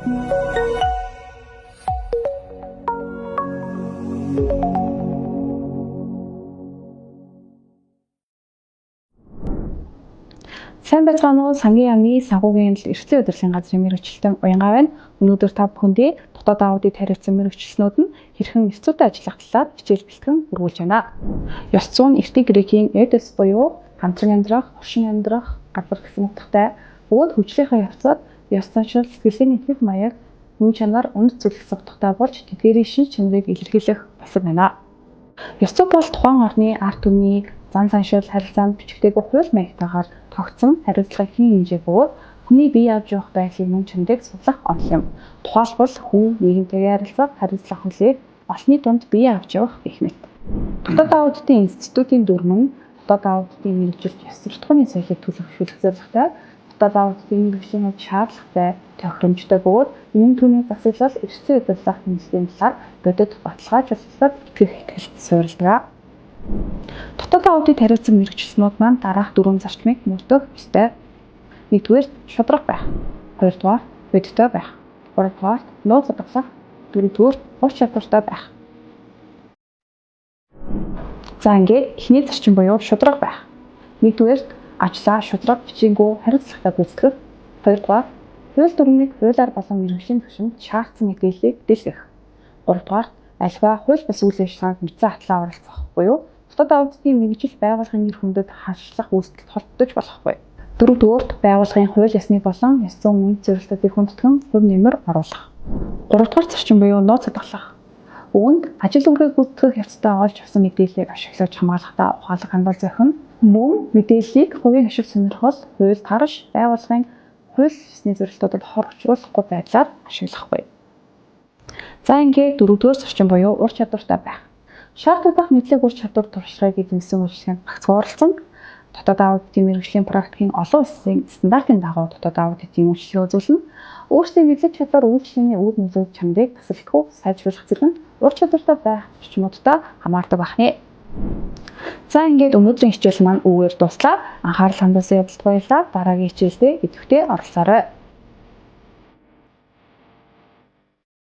Сайн байцгаана уу, сангийн яамны санхүүгийн эрхлэн удирдлагын газрын мэргэжилтэн Уянгаа байна. Өнөөдөр та бүхэндээ дотоод аудит хариуцсан мэргэжилтнүүд нь хэрхэн ёс зүйтэй ажиллах талаар хичээл бэлтгэн өргүүлж байна. Ёс зүйн эртний грекийн эдос буюу хамтран амьдрах, оршин амьдрах, газар гэсэн утгатай бөгөөд хөгжлийнхээ явцад ёс заншил, сэтгэлийн ихэнх маяг, хүн чанар, үнэт зүйлс утгатай болж тэдгээрийн шин чанарыг илэрхийлэх босод байна. Ёс зүй бол тухайн орны ард түмний зан заншил, харилцаанд бичигдээгүй хууль маягтайгаар тогтсон хариуцлагын хэн хэмжээ бөгөөд хүний бие авч явах байдлын мөн чанарыг судлах онол юм. Тухайлбал хүн нийгэмтэйгээ харилцах, хариуцлага хүлээх, олонний дунд бие авч явах гэх мэт. Дотоод аудитын институтын дүрмэн дотоод аудитын мэргэжилт ёс суртахууны соёлыг төлөвшүүлэх зорилготой дотоод аудитын мэргэжлийн хувьд шаардлагатай тохиромжтой бөгөөд энэ түүний засаглал эрсдэл удирдлагын хэмжээний талаар бодит баталгаажуулалтад итгэх итгэлд суурилдаг. Дотоод аудит хариуцсан мэргэжилтнүүд маань дараах дөрвөн зарчмыг мөрдөх ёстой. Нэгдүгээр шударга байх. Хоёрдугаар бодиттой байх. Гуравдугаар нууц удаглах. Дөрөвдүгээр ур чадвартай байх. За ингээд эхний зарчим буюу шударга байх. Нэгдүгээр ажлаа шударга бичээгүй хариуцлагатай гүйцэтгэх. Хоёрдугаар хууль дүрмийг хуулиар болон мэргэжлийн түвшинд шаардсан мэдээллийг дэлгэх. Гуравдугаар альва хууль бус үйл ажиллагаанд мэдсэн хатлаа оролцох буюу дотоод аудитын мэргэжил байгууллагын нэр хүндэд хашлах үйлдэлд холбогдож болохгүй. Дөрөвдүгээрт байгууллагын хууль ёсны болон ёс зүйн үнэт зорилтуудыг хүндэтгэн хувь нэмэр оруулах. Гуравдугаар зарчим буюу нууц удаглах. Үүнд ажил үрийг гүйцэтгэх явцдаа олж авсан мэдээллийг ашиглаж хамгаалахдаа ухаалаг хандвал зохино. Мөн мэдээллийг хувийн ашиг сонирхол, хууль тарш, байгууллагын хууль ёсны зорилтуудад хор учруулахгүй байдлаар ашиглахгүй. За ингээд дөрөвдүгээр зарчим буюу ур чадвартай байх. Шаардлагатай мэдлэг ур чадвар туршлагыг эзэмсэн үйлчлэгэнд багцгоорлсон дотоод аудитын мэргэжлийн практикийн олон улсын стандартын дагуу дотоод аудитын үйлчлэгээ үзүүлнэ. Өөрсдийн мэдлэг чадвар үйлчлэгээний үр нөлөө чанарыг тасалдахгүй сайжруулах зэрэг нь ур чадвартай байх зарчмуудтай хамаардаг байна. За ингээд өнөөдрийн хичээл маань үүгээр дуслаа. Анхаарал хандуулсан явдалд баярлалаа. Дараагийн хичээлдээ идэвхтэй оролцоорой.